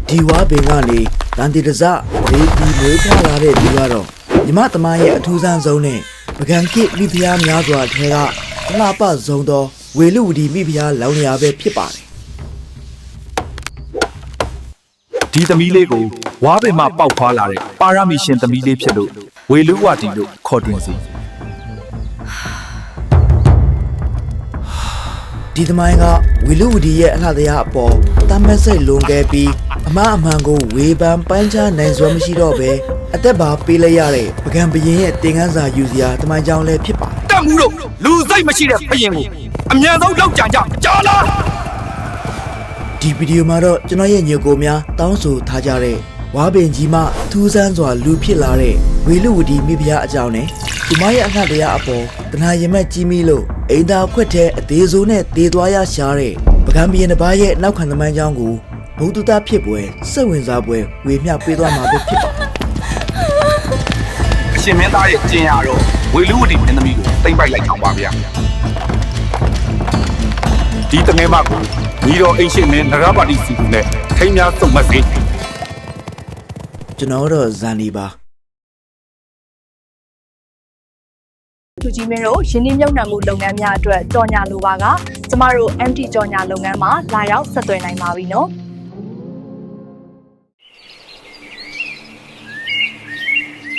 ဒီဝါပင်ကနေတန်တီတစဒေးတီမွေးဖွားလာတဲ့ဒီကတော့ညီမသမိုင်းရဲ့အထူးဆန်းဆုံးနဲ့ပကံကိမိဖုရားများစွာထဲကလှပဆုံးသောဝေလူဝတီမိဖုရားလောင်းလျာပဲဖြစ်ပါတယ်ဒီသမီးလေးကိုဝါပင်မှာပေါက်ဖွာလာတဲ့ပါရမီရှင်သမီးလေးဖြစ်လို့ဝေလူဝတီလို့ခေါ်တွင်စီဒီသမိုင်းကဝေလူဝတီရဲ့အလှတရားအပေါ်တမ်းမစိတ်လွန်ခဲ့ပြီးအမှန်ကိုဝေဖန်ပိုင်းခြားနိုင်စွမ်းမရှိတော့ပဲအသက်ပါပေးလိုက်ရတဲ့ပကံဘရင်ရဲ့တင်ကန်းစာယူစရာသမိုင်းကြောင်းလည်းဖြစ်ပါတယ်တက်မှုတို့လူစိတ်မရှိတဲ့ဘရင်ကိုအမြန်ဆုံးလောက်ကြံကြကြားလားဒီဗီဒီယိုမှာတော့ကျွန်တော်ရဲ့ညကိုများတောင်းဆိုထားကြတဲ့ဝါပင်ကြီးမှထူးဆန်းစွာလူဖြစ်လာတဲ့ဝေလူဝတီမိဖုရားအကြောင်းနဲ့ဒီမရဲ့အလှတရားအပေါ်တဏှာရင်မဲ့ကြီးမိလို့အိမ်သာခွက်ထဲအသေးစိုးနဲ့တေသွားရရှာတဲ့ပကံဘရင်တစ်ပါးရဲ့နောက်ခံသမိုင်းကြောင်းကိုဘုဒ္ဓတာဖြစ်ပွဲစိတ်ဝင်စားပွဲဝေမျှပေးသွားမှာပဲဖြစ်ပါတယ်အရှင်မင်းသားရဲ့ကျင်ရတော့ဝေလူဝတီမင်းသမီးကိုတိမ့်ပိုက်လိုက်အောင်ပါဗျာဒီတငယ်မကိုညီတော်အိမ်ရှိမင်းနရပါတိစီကူနဲ့ထိမ်းများစုံမစေကျွန်တော်တော့ဇန်နီပါသူကြီးမင်းတို့ယင်းနှမြုပ်နှံမှုလုပ်ငန်းများအတွက်ကြော်ညာလိုပါကကျမတို့ MT ကြော်ညာလုပ်ငန်းမှာလာရောက်ဆက်သွယ်နိုင်ပါပြီနော်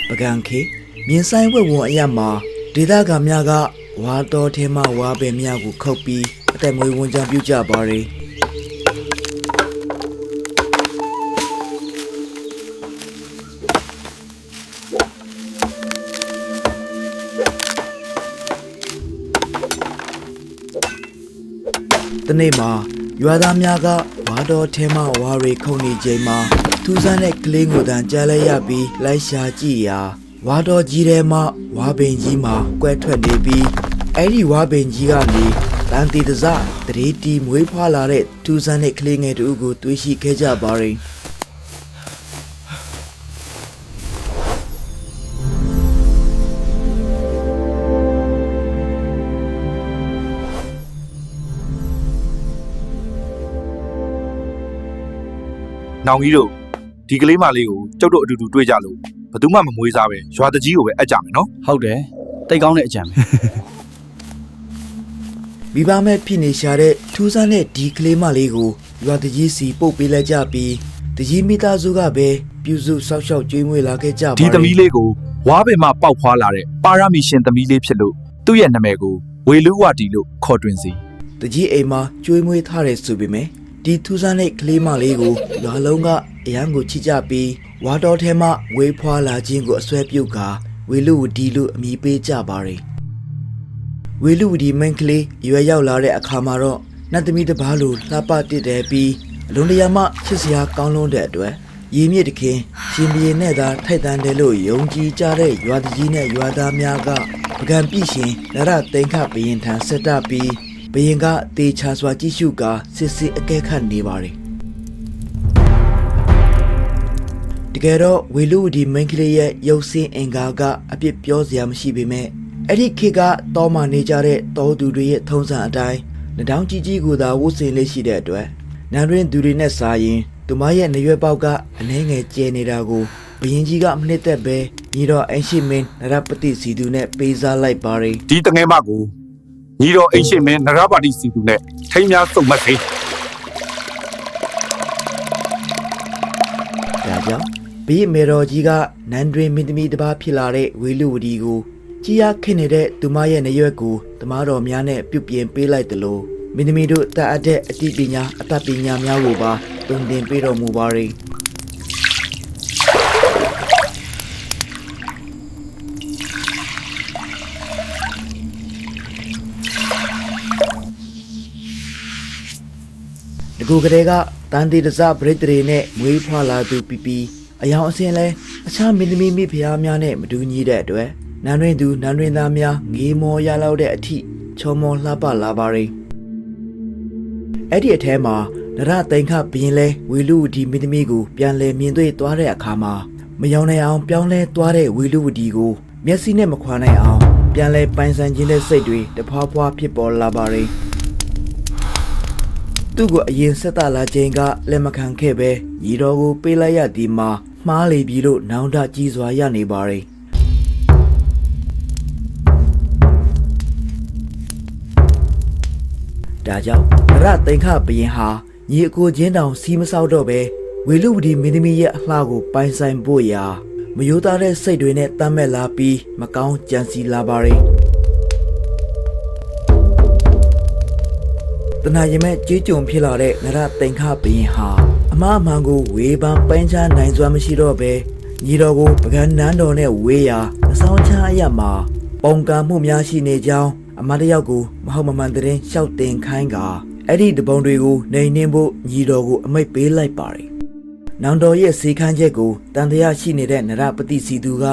ပကံခေမြင်းဆိုင်ဝက်ဝံအရမှာဒေသခံများကဝါတော်ထဲမှဝါပင်များကိုခုတ်ပြီးအသက်မွေးဝမ်းကြောင်းပြုကြပါရယ်တနေ့မှာရွာသားများကဝါတော်ထဲမှဝါရီခုန်နေချိန်မှာထူးဆန်းတဲ့ကလေးငိုတန်ကြားလဲရပြီးလိုက်ရှာကြည့်ရာဝါတော်ကြီးထဲမှဝါပင်ကြီးမှာကွဲထွက်နေပြီးအဲ့ဒီဝါပင်ကြီးကနေတန်တီတစတရေတီမွေးဖွားလာတဲ့ထူးဆန်းတဲ့ကလေးငယ်တူကိုတွေးရှိခဲ့ကြပါရင်နောင်ကြီးတို့ဒီကလေးမလေးကိုကျုပ်တို့အတူတူတွေ့ကြလို့ဘယ်သူမှမမွေးစားပဲရွာတကြီးကိုပဲအပ်ကြမယ်နော်ဟုတ်တယ်တိတ်ကောင်းတဲ့အကြံပဲမိဘမဲ့ဖြစ်နေရှာတဲ့ထူးဆန်းတဲ့ဒီကလေးမလေးကိုရွာတကြီးစီပုတ်ပေးလိုက်ကြပြီးတကြီးမိသားစုကပဲပြုစုဆောက်ရှောက်ကျွေးမွေးလာခဲ့ကြပါဒီသမီးလေးကိုဝါပင်မှာပေါက်ဖွာလာတဲ့ပါရမီရှင်သမီးလေးဖြစ်လို့သူ့ရဲ့နာမည်ကိုဝေလူဝတီလို့ခေါ်တွင်စီတကြီးအိမ်မှာကျွေးမွေးထားတယ်ဆိုပေမဲ့ဒီထူးဆန်းတဲ့ကလေးမလေးကိုရွာလုံးကအရန်ကိုချစ်ကြပြီးဝါတော်ထဲမှဝေးဖွာလာခြင်းကိုအစွဲပြုတ်ကာဝေလူဝတီလို့အမည်ပေးကြပါရယ်ဝေလူဝတီမင်းကလေးရွယ်ရောက်လာတဲ့အခါမှာတော့နတ်သမီးတစ်ပါးလိုလှပတစ်တယ်ပြီးအလုံးတရာမှချစ်စရာကောင်းလွန်းတဲ့အတွက်ရည်မြစ်တခင်ရှင်ဘီရင်နဲ့သာထိုက်တန်တယ်လို့ယုံကြည်ကြတဲ့ရွာတကြီးနဲ့ရွာသားများကပကံပြည့်ရှင်နရသိန်းခဘရင်ထံဆက်တပြီးဘရင်ကတေချာစွာကြည့်ရှုကာစစ်စစ်အကဲခတ်နေပါတယ်တကယ်တော့ဝေလူဝတီမင်းကလေးရဲ့ရုပ်ဆင်းအင်္ဂါကအပြစ်ပြောစရာမရှိပေမဲ့အဲ့ဒီခေတ်ကတောမှနေကြတဲ့တောသူတွေရဲ့ထုံးစံအတိုင်းနှောင်းကြီးကြီးကိုသာဝတ်ဆင်လေးရှိတဲ့အတွက်နန်းရင်းသူတွေနဲ့စာရင်သူမရဲ့နရွယ်ပေါက်ကအနှဲငယ်ကျဲနေတာကိုဘရင်ကြီးကမနှစ်သက်ပဲညီတော်အရှိမင်းနရပတိစီသူနဲ့ပေးစားလိုက်ပါရယ်ဒီတငယ်မကိုညီတော်အိမ်ရှိမင်းနရပါတိစီသူနဲ့ထိမ်းများစုံမစေဒါကြောင့်ဘိမေတော်ကြီးကနန်းတွင်မင်းသမီးတစ်ပါးဖြစ်လာတဲ့ဝေလူဝတီကိုကြီးရခင်းနေတဲ့သူမရဲ့နရွက်ကိုတမားတော်များနဲ့ပြုပြင်ပေးလိုက်တယ်လို့မင်းသမီးတို့တတ်အပ်တဲ့အတိပညာအတတ်ပညာများကိုပါတုံတင်ပေးတော်မူပါရယ်ဒီကိုကလေးကတန်တီတစပရိသေနဲ့မွေးဖွားလာသူပီပီအယောင်အစင်းလဲအခြားမင်းသမီးမိဖုရားများနဲ့မတူညီတဲ့အတွက်နန်းရင်းသူနန်းရင်းသားများငေးမောရလောက်တဲ့အထိချောမောလှပလာပါရယ်အဲ့ဒီအထဲမှာနရသိန်းခဘရင်လဲဝေလူဝတီမင်းသမီးကိုပြန်လဲမြင်တွေ့သွားတဲ့အခါမှာမယောင်နိုင်အောင်ပြောင်းလဲသွားတဲ့ဝေလူဝတီကိုမျက်စိနဲ့မခွာနိုင်အောင်ပြန်လဲပိုင်ဆိုင်ခြင်းတဲ့စိတ်တွေတဖွာဖွာဖြစ်ပေါ်လာပါရယ် သူ့ကိုအရင်ဆက်တာလာချိန်ကလက်မခံခဲ့ပဲညီတော်ကိုပေးလိုက်ရသည်မှာမှားလေပြီလို့နောင်တကြီးစွာရနေပါရဲ့ဒါကြောင့်ရသိန်ခဘရင်ဟာညီအကိုချင်းတောင်စီးမဆောက်တော့ပဲဝေလူဝတီမင်းသမီးရဲ့အလှကိုပိုင်ဆိုင်ဖို့ရာမယိုးသားတဲ့စိတ်တွေနဲ့တမ်းမဲ့လာပြီးမကောင်းကြံစီလာပါရဲ့တနာရင်မဲ့ကြေးကြုံဖြစ်လာတဲ့နရသိန်ခဘရင်ဟာအမအမှန်ကိုဝေပန်းပန်းချနိုင်စွမ်းမရှိတော့ပဲညီတော်ကိုပကံနန်းတော်နဲ့ဝေးရာအဆောင်ချအရမှာပုံကံမှုများရှိနေကြောင်းအမတယောက်ကိုမဟုတ်မမှန်တဲ့လျှောက်တင်ခိုင်းကအဲ့ဒီတပုံတွေကိုနှိမ်နှင်းဖို့ညီတော်ကိုအမိတ်ပေးလိုက်ပါတယ်။နောင်တော်ရဲ့စီခန်းချက်ကိုတန်တရားရှိနေတဲ့နရပတိစီသူက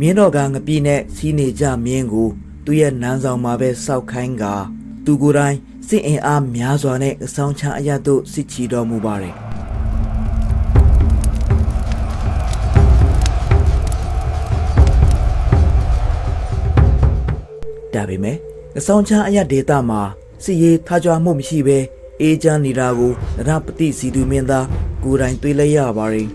မင်းတော်ကငပြည့်နဲ့စီးနေကြမင်းကိုသူ့ရဲ့နန်းဆောင်မှာပဲစောက်ခိုင်းကသူကိုယ်တိုင်စစ်အင်အားများစွာနဲ့အဆောင်ချအရသို့စစ်ချီတော်မူပါတယ်။ဒါပေမဲ့အဆောင်ချအရဒေတာမှာစစ်ရေးထားကြွမှုမရှိဘဲအေးချမ်းနေတာကိုနရပတိစီသူမင်းသားကိုယ်တိုင်တွေ့လိုက်ရပါတယ်။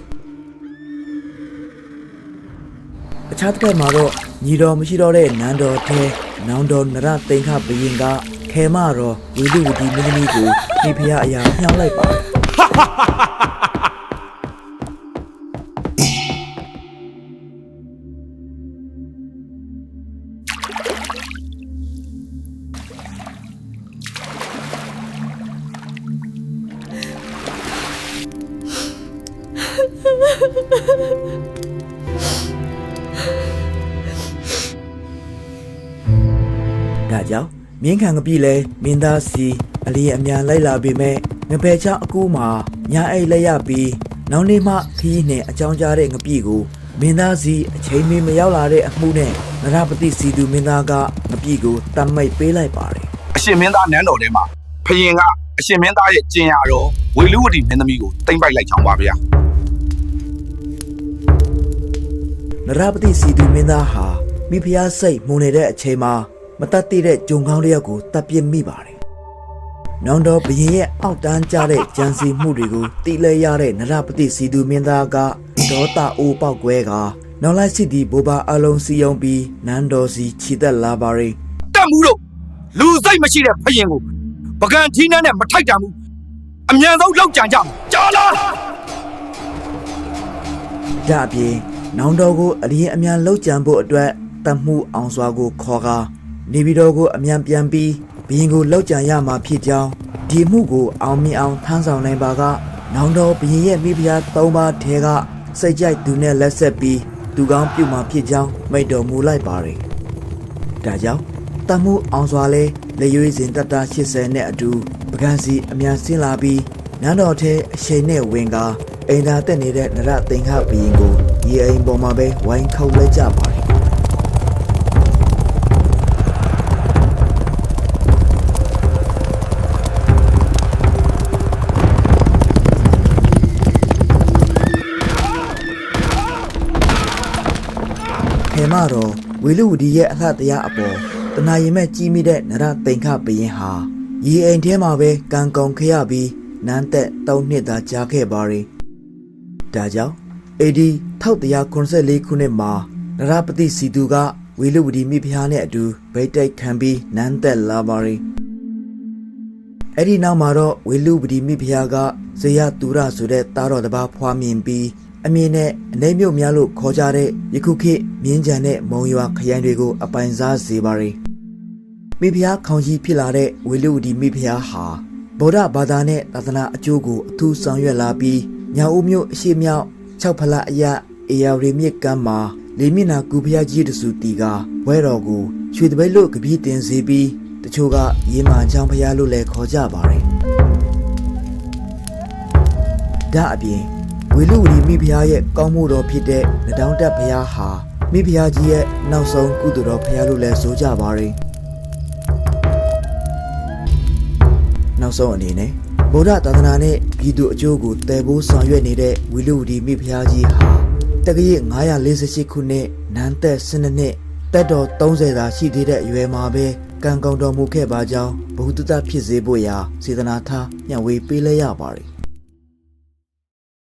အခြားတစ်ခါမှာတော့ညီတော်မရှိတော့တဲ့နန်းတော်ထဲနောင်တော်နရသိန်ခဘရင်ကခဲမတော်ဝေလူဝတီမင်းသမီးကိုမိဖုရားအရာညှောင်းလိုက်ပါတယ်ဒါကြောင့်မင်းခံကပြီလဲမင်းသားစီအလီအမြန်လိုက်လာပေမဲ့ငပယ်ချအကူမှာညာအိတ်လက်ရပြီးနောက်နေ့မှခီးနဲ့အကြောင်းကြားတဲ့ငပြီကိုမင်းသားစီအချိန်မီမရောက်လာတဲ့အမှုနဲ့နရပတိစီသူမင်းသားကငပြီကိုတတ်မိတ်ပေးလိုက်ပါတယ် အရှင်မင်းသားနန်းတော်ထဲမှာဖရင်ကအရှင်မင်းသားရဲ့ကျင်ရတော်ဝေလူဝတီမင်းသမီးကိုတိမ့်ပိုက်လိုက်ချောင်းပါဗျာ နရပတိစီသူမင်းသားဟာမိဖုရားစိတ်မှုန်နေတဲ့အချိန်မှာမတတ်သိတဲ့ဂျုံကောင်းတစ်ယောက်ကိုတပ်ပစ်မိပါတယ်။နောင်တော်ဘရင်ရဲ့အောက်တန်းကျတဲ့ကြံစီမှုတွေကိုတိလဲရတဲ့နရပတိစီသူမင်းသားကဒေါသအိုးပေါက်ကွဲကနောက်လိုက်စစ်သည်ဘိုးဘအလုံးစီယုံပြီးနန်းတော်စီခြိတက်လာပါရင် တက်မှုတို့လူစိတ်မရှိတဲ့ဖရင်ကိုပကံထီးနှန်းနဲ့မထိုက်တန်ဘူးအမြန်ဆုံးလောက်ကြံကြကြားလား ဒါအပြင်နောင်တော်ကိုအလျင်အမြန်လှုပ်ကြံဖို့အတွက်တတ်မှုအောင်စွာကိုခေါ်ကာနေပြည်တော်ကိုအမြန်ပြန်ပြီးဘရင်ကိုလှုပ်ကြံရမှာဖြစ်ကြောင်းဒီမှုကိုအောင်မြင်အောင်ထမ်းဆောင်နိုင်ပါကနောင်တော်ဘရင်ရဲ့မိဖုရား၃ပါးထဲကစိတ်ကြိုက်သူနဲ့လက်ဆက်ပြီးသူကောင်းပြုမှာဖြစ်ကြောင်းမိန့်တော်မူလိုက်ပါတယ်။ဒါကြောင့်တတ်မှုအောင်စွာလဲလက်ရွေးစဉ်တတ80နဲ့အတူပကံစီအမြန်ဆင်းလာပြီးနန်းတော်ထဲအရှိန်နဲ့ဝင်ကာအိမ်သာတက်နေတဲ့နရသိန်ခဘရင်ကိုရေအိမ်ပေါ်မှာပဲဝိုင်းခုတ်လိုက်ကြပါတယ်ခေမတော်ဝေလူဝတီရဲ့အလှတရားအပေါ်တနာရင်မဲ့ကြီးမိတဲ့နရသိန်ခဘရင်ဟာရေအိမ်ထဲမှာပဲကံကုန်ခရပြီးနန်းသက်3နှစ်သာကြာခဲ့ပါရင်ဒါကြောင့်AD 1194ခုနှစ်မှာနရပတိစီသူကဝေလူဝတီမိဖုရားနဲ့အတူဗိတ်တိုက်ခံပြီးနန်းသက်လာပါရင်အဲ့ဒီနောက်မှာတော့ဝေလူဝတီမိဖုရားကဇေယသူရဆိုတဲ့သားတော်တစ်ပါးဖွားမြင်ပြီးအမင်းနဲ့အနေမြုပ်များလို့ခေါ်ကြတဲ့ယခုခေတ်မြင်းကြံတဲ့မုံရွာခရိုင်တွေကိုအပိုင်စားစေပါရင်မိဖုရားခေါင်းကြီးဖြစ်လာတဲ့ဝေလူဝတီမိဖုရားဟာဗုဒ္ဓဘာသာနဲ့သာသနာအကျိုးကိုအထူးဆောင်ရွက်လာပြီးညာဦးမြို့အရှိမြောက်6ဖလားအရအေယာရီမြစ်ကမ်းမှာလေးမျက်နှာကူဖုရားကြီးတဆူတီကဝဲတော်ကိုရွှေတပိတ်လို့ကပီးတင်စေပြီးတချို့ကရေမာချောင်းဖုရားလို့လည်းခေါ်ကြပါတယ်ဒါအပြင်ဝေလူဝတီမိဖုရားရဲ့ကောင်းမှုတော်ဖြစ်တဲ့နဒေါင်းတက်ဖုရားဟာမိဖုရားကြီးရဲ့နောက်ဆုံးကုသိုလ်တော်ဖုရားလို့လည်းဆိုကြပါတယ်နောက်ဆုံးအနေနဲ့ဗုဒ္ဓသာသနာနဲ့ပြည်သူအကျိုးကိုတည်ဖို့ဆောင်ရွက်နေတဲ့ဝေလူဝတီမိဖုရားကြီးဟာတက္ကရာ948ခုနှစ်နန်းသက်12နှစ်တက်တော်30သာရှိသေးတဲ့အရွယ်မှာပဲ ကံကောင်းတော်မူခဲ့ပါကြောင်းဘုဟုတ္တဖြစ်စေဖို့ရာစေတနာထားညှဝေပေးလဲရပါတယ်